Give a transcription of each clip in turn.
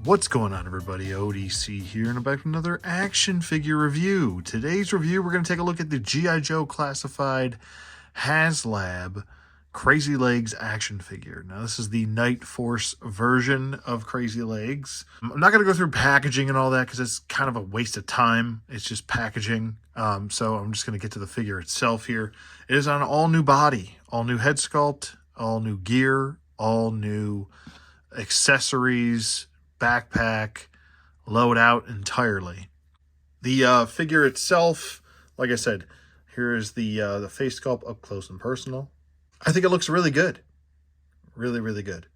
What's going on, everybody? ODC here, and I'm back with another action figure review. Today's review, we're going to take a look at the G.I. Joe classified HasLab Crazylegs action figure. Now, this is the Night Force version of Crazylegs. I'm not going to go through packaging and all that because it's kind of a waste of time. It's just packaging. So I'm just going to get to the figure itself here. It is on an all-new body, all-new head sculpt, all-new gear, all-new accessories, backpack, load out entirely. The figure itself, like I said, here is the face sculpt up close and personal. I think it looks really good. Really, really good.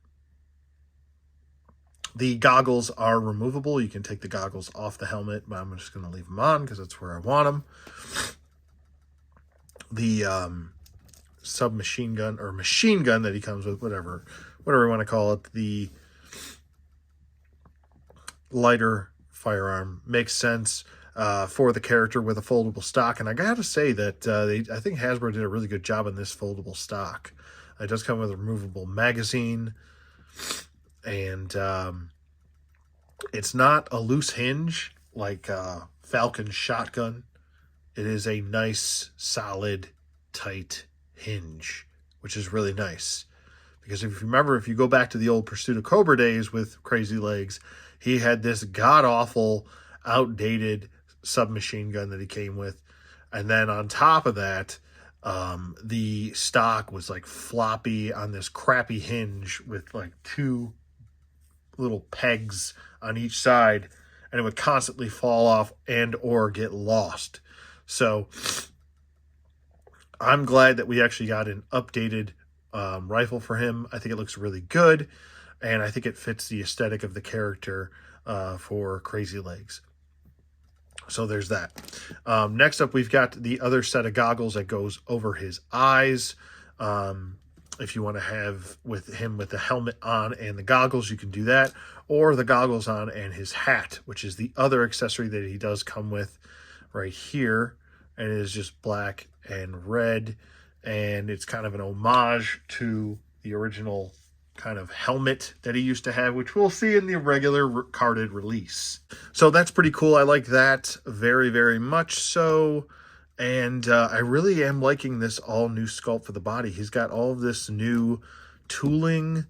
The goggles are removable. You can take the goggles off the helmet, but I'm just going to leave them on because that's where I want them. The submachine gun or machine gun that he comes with, whatever you want to call it, the lighter firearm makes sense for the character with a foldable stock. And I gotta say that I think Hasbro did a really good job on this foldable stock. It does come with a removable magazine, and it's not a loose hinge like Falcon's shotgun. It is a nice, solid, tight hinge, which is really nice. Because if you remember, if you go back to the old Pursuit of Cobra days with Crazylegs, he had this god-awful, outdated submachine gun that he came with. And then on top of that, the stock was like floppy on this crappy hinge with like two little pegs on each side. And it would constantly fall off and or get lost. So I'm glad that we actually got an updated rifle for him. I think it looks really good, and I think it fits the aesthetic of the character for Crazylegs. So there's that. Next up, we've got the other set of goggles that goes over his eyes. If you want to have with him with the helmet on and the goggles, you can do that, or the goggles on and his hat, which is the other accessory that he does come with right here, and it is just black and red. And it's kind of an homage to the original kind of helmet that he used to have, which we'll see in the regular carded release. So that's pretty cool. I like that very, very much so. And I really am liking this all new sculpt for the body. He's got all of this new tooling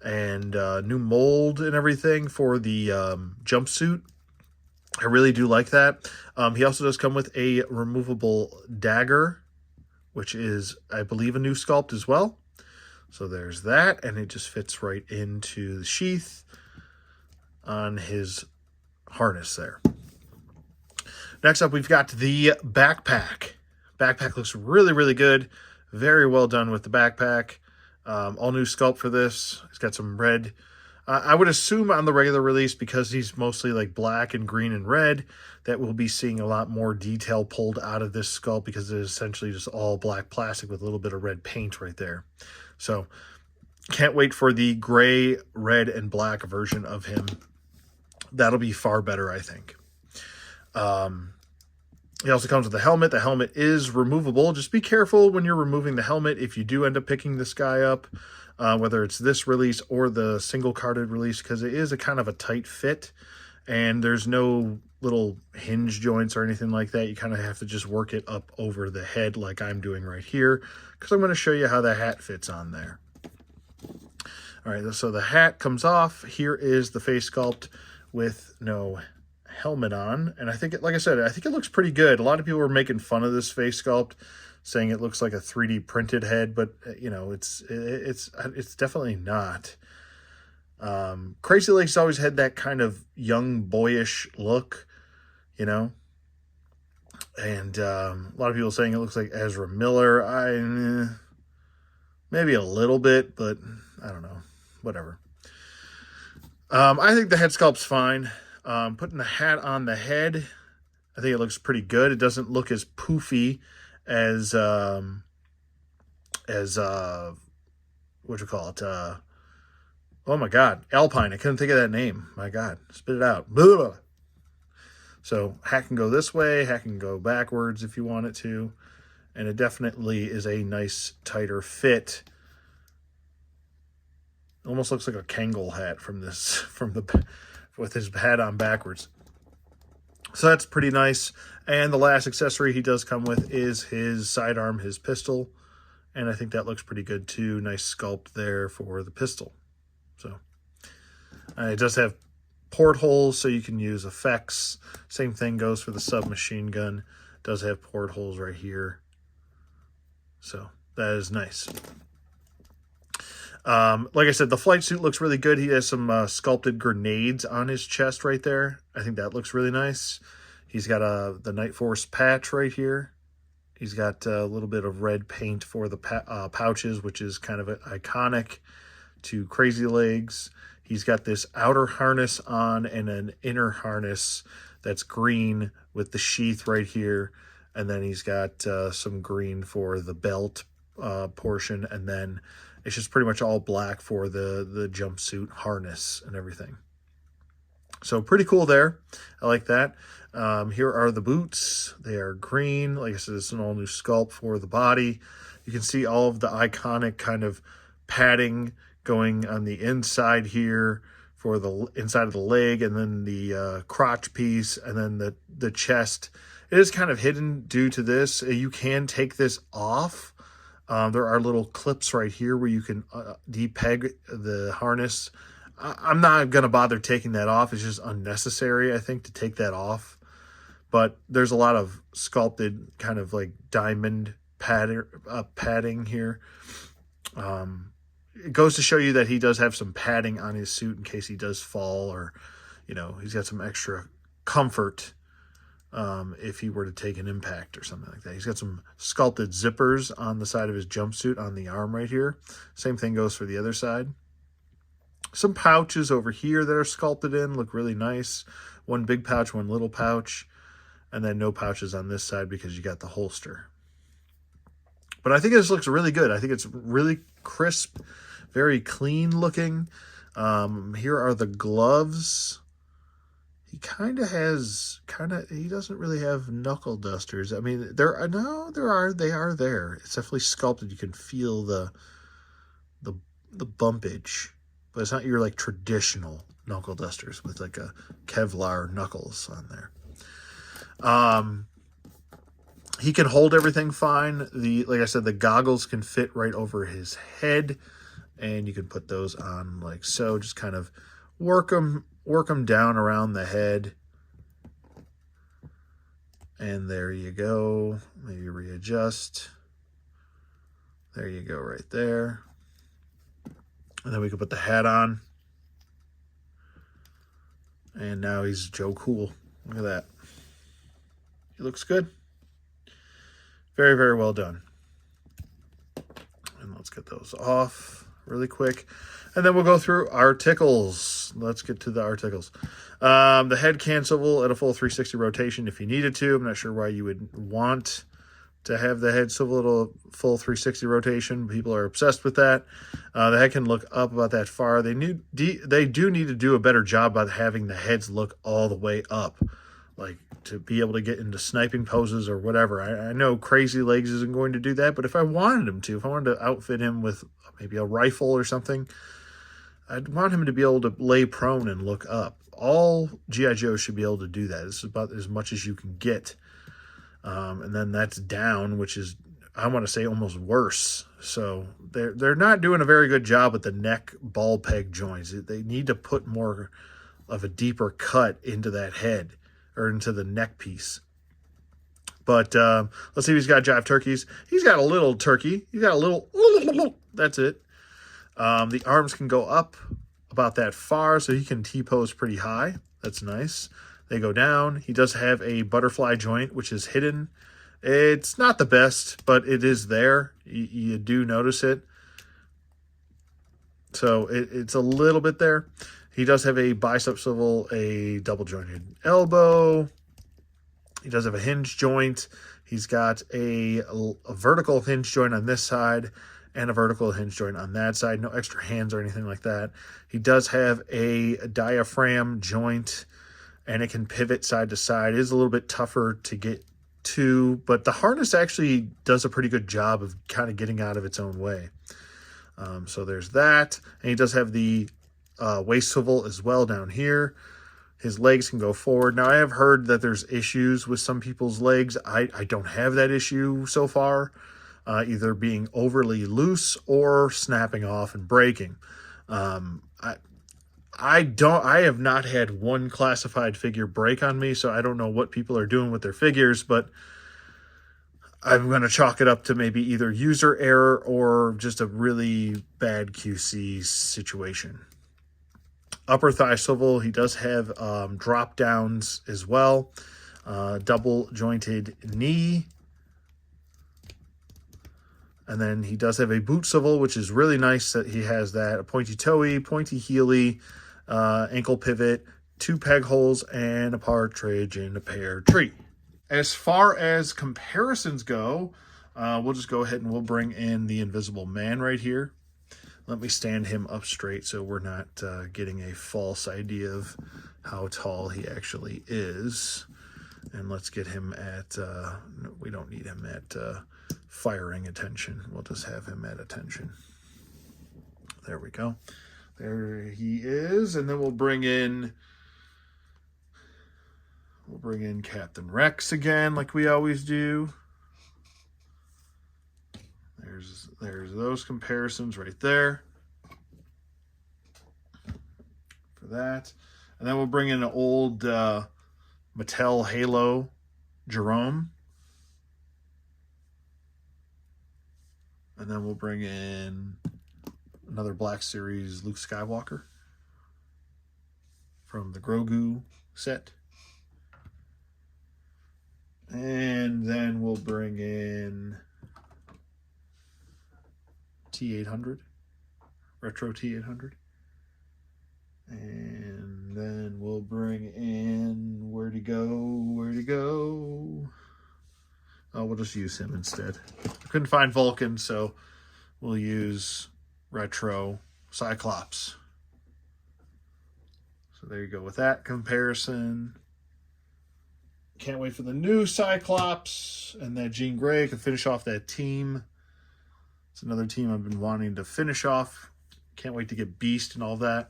and new mold and everything for the jumpsuit. I really do like that. He also does come with a removable dagger, which is, I believe, a new sculpt as well. So there's that, and it just fits right into the sheath on his harness there. Next up, we've got the backpack. Backpack looks really, really good. Very well done with the backpack. All new sculpt for this. It's got some red. I would assume on the regular release, because he's mostly like black and green and red, that we'll be seeing a lot more detail pulled out of this sculpt because it is essentially just all black plastic with a little bit of red paint right there. So can't wait for the gray, red, and black version of him. That'll be far better, I think. He also comes with a helmet. The helmet is removable. Just be careful when you're removing the helmet if you do end up picking this guy up. Whether it's this release or the single carded release, because it is a kind of a tight fit and there's no little hinge joints or anything like that. You kind of have to just work it up over the head like I'm doing right here, because I'm going to show you how the hat fits on there. All right, so the hat comes off. Here is the face sculpt with no helmet on, and I think it, like I said, I think it looks pretty good. A lot of people were making fun of this face sculpt, saying it looks like a 3D printed head, but you know, it's definitely not. Crazylegs always had that kind of young boyish look, you know, and a lot of people saying it looks like Ezra Miller. Maybe a little bit, but I don't know, whatever. I think the head sculpt's fine. Putting the hat on the head, I think it looks pretty good. It doesn't look as poofy as what you call it? Oh my God, Alpine. I couldn't think of that name. My God, spit it out. Blah. So hat can go this way, hat can go backwards if you want it to, and it definitely is a nice tighter fit. Almost looks like a Kangol hat from the with his hat on backwards. So that's pretty nice. And the last accessory he does come with is his sidearm, his pistol. And I think that looks pretty good too. Nice sculpt there for the pistol. So it does have portholes, so you can use effects. Same thing goes for the submachine gun. It does have portholes right here. So that is nice. Like I said, the flight suit looks really good. He has some sculpted grenades on his chest right there. I think that looks really nice. He's got the Night Force patch right here. He's got a little bit of red paint for the pouches, which is kind of iconic to Crazylegs. He's got this outer harness on and an inner harness that's green with the sheath right here. And then he's got some green for the belt portion. And then it's just pretty much all black for the jumpsuit harness and everything. So pretty cool there. I like that. Here are the boots. They are green. Like I said, it's an all new sculpt for the body. You can see all of the iconic kind of padding going on the inside here for the inside of the leg, and then the crotch piece, and then the chest. It is kind of hidden due to this. You can take this off. There are little clips right here where you can depeg the harness. I'm not going to bother taking that off. It's just unnecessary, I think, to take that off. But there's a lot of sculpted kind of like diamond padding here. It goes to show you that he does have some padding on his suit in case he does fall, or, you know, he's got some extra comfort if he were to take an impact or something like that. He's got some sculpted zippers on the side of his jumpsuit on the arm right here. Same thing goes for the other side. Some pouches over here that are sculpted in look really nice. One big pouch, one little pouch, and then no pouches on this side because you got the holster. But I think this looks really good. I think it's really crisp, very clean looking. Here are the gloves. He he doesn't really have knuckle dusters. I mean, they are there. It's definitely sculpted. You can feel the bumpage, but it's not your like traditional knuckle dusters with like a Kevlar knuckles on there. He can hold everything fine. Like I said, the goggles can fit right over his head, and you can put those on like so. Just kind of work them down around the head, and there you go. Maybe readjust. There you go, right there. And then we can put the hat on, and now he's Joe Cool. Look at that. He looks good. Very, very well done. And let's get those off really quick. And then we'll go through articles. Let's get to the articles. The head can swivel at a full 360 rotation if you needed to. I'm not sure why you would want to have the head swivel at a full 360 rotation. People are obsessed with that. The head can look up about that far. They do need to do a better job by having the heads look all the way up, like to be able to get into sniping poses or whatever. I know Crazylegs isn't going to do that, but if I wanted him to, if I wanted to outfit him with maybe a rifle or something, I'd want him to be able to lay prone and look up. All G.I. Joes should be able to do that. This is about as much as you can get. And then that's down, which is, I want to say, almost worse. So they're not doing a very good job with the neck ball peg joints. They need to put more of a deeper cut into that head, or into the neck piece. But let's see if he's got jive turkeys. He's got a little turkey. He's got a little, that's it. The arms can go up about that far, so he can T-pose pretty high. That's nice. They go down. He does have a butterfly joint, which is hidden. It's not the best, but it is there. You do notice it. So it's a little bit there. He does have a bicep swivel, a double jointed elbow. He does have a hinge joint. He's got a vertical hinge joint on this side and a vertical hinge joint on that side. No extra hands or anything like that. He does have a diaphragm joint, and it can pivot side to side. It is a little bit tougher to get to, but the harness actually does a pretty good job of kind of getting out of its own way. So there's that. And he does have the waist swivel as well down here. his legs can go forward. Now, I have heard that there's issues with some people's legs. I don't have that issue so far, either being overly loose or snapping off and breaking. I have not had one classified figure break on me, so I don't know what people are doing with their figures, but I'm going to chalk it up to maybe either user error or just a really bad QC situation. Upper thigh swivel, he does have drop downs as well. Double jointed knee. And then he does have a boot swivel, which is really nice that he has that. A pointy toey, pointy heely, ankle pivot, 2 peg holes, and a partridge in a pear tree. As far as comparisons go, we'll just go ahead and we'll bring in the Invisible Man right here. Let me stand him up straight so we're not getting a false idea of how tall he actually is. And let's get him at, no, we don't need him at firing attention. We'll just have him at attention. There we go. There he is. And then we'll bring in Captain Rex again, like we always do. There's those comparisons right there for that. And then we'll bring in an old Mattel Halo Jerome. And then we'll bring in another Black Series Luke Skywalker from the Grogu set. And then we'll bring in T800, Retro T800. And then we'll bring in, where'd he go? Oh, we'll just use him instead. I couldn't find Vulcan, so we'll use Retro Cyclops. So there you go with that comparison. Can't wait for the new Cyclops and that Jean Grey to finish off that team. It's another team I've been wanting to finish off. Can't wait to get Beast and all that.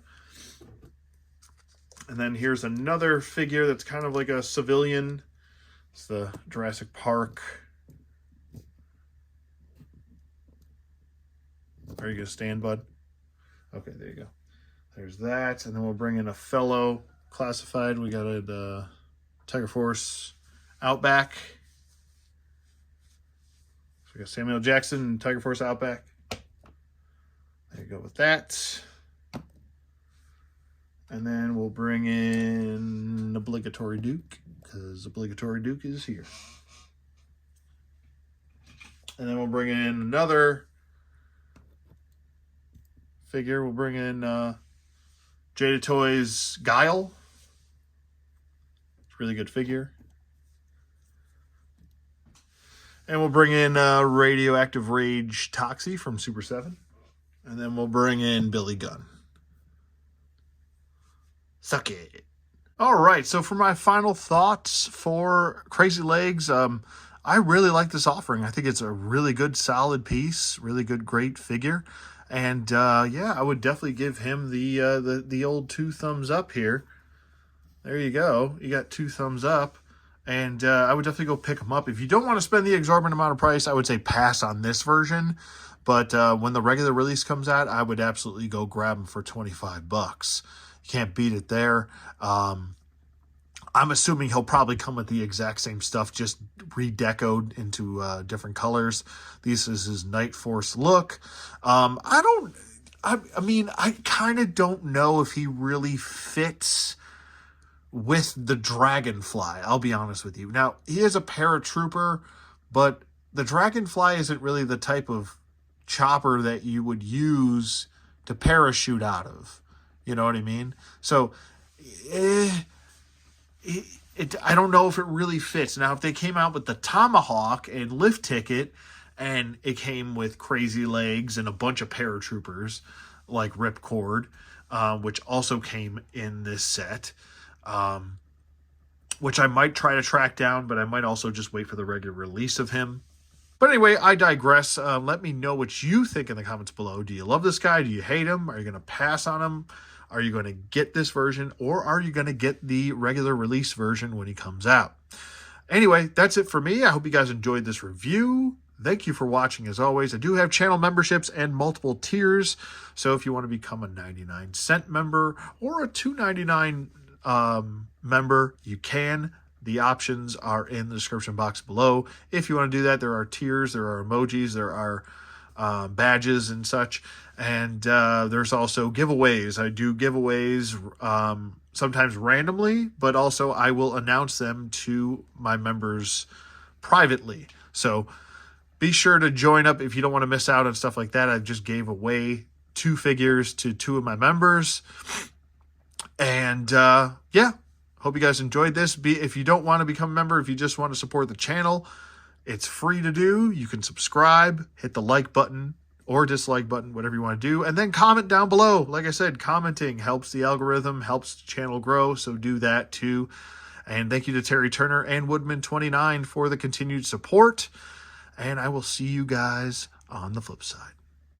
And then here's another figure that's kind of like a civilian. It's the Jurassic Park. Are you going to stand, bud? Okay, there you go. There's that. And then we'll bring in a fellow classified. We got a Tiger Force Outback. So we got Samuel Jackson and Tiger Force Outback. There you go with that. And then we'll bring in Obligatory Duke, because Obligatory Duke is here. And then we'll bring in another figure. We'll bring in Jada Toys Guile. It's a really good figure. And we'll bring in Radioactive Rage Toxie from Super 7. And then we'll bring in Billy Gunn. Suck it. All right, so for my final thoughts for Crazylegs, I really like this offering. I think it's a really good, solid piece, really good, great figure. And yeah, I would definitely give him the old 2 thumbs up here. There you go. You got 2 thumbs up. And I would definitely go pick them up. If you don't want to spend the exorbitant amount of price, I would say pass on this version. But when the regular release comes out, I would absolutely go grab them for $25. You can't beat it there. I'm assuming he'll probably come with the exact same stuff, just redecoed into different colors. This is his Night Force look. I mean, I kind of don't know if he really fits with the Dragonfly, I'll be honest with you. Now, he is a paratrooper, but the Dragonfly isn't really the type of chopper that you would use to parachute out of. You know what I mean? So, I don't know if it really fits. Now, if they came out with the Tomahawk and Lift Ticket, and it came with Crazylegs and a bunch of paratroopers, like Ripcord, which also came in this set, which I might try to track down, but I might also just wait for the regular release of him. But anyway, I digress. Let me know what you think in the comments below. Do you love this guy? Do you hate him? Are you going to pass on him? Are you going to get this version, or are you going to get the regular release version when he comes out? Anyway, that's it for me. I hope you guys enjoyed this review. Thank you for watching as always. I do have channel memberships and multiple tiers. So if you want to become a 99-cent member or a $2.99 member, you can. The options are in the description box below. If you want to do that, there are tiers, there are emojis, there are badges and such. And there's also giveaways. I do giveaways sometimes randomly, but also I will announce them to my members privately. So be sure to join up if you don't want to miss out on stuff like that. I just gave away 2 figures to 2 of my members. And yeah, hope you guys enjoyed this. If you don't want to become a member, if you just want to support the channel, it's free to do. You can subscribe, hit the like button or dislike button, whatever you want to do, and then comment down below. Like I said, commenting helps the algorithm, helps the channel grow, so do that too. And thank you to Terry Turner and Woodman29 for the continued support. And I will see you guys on the flip side.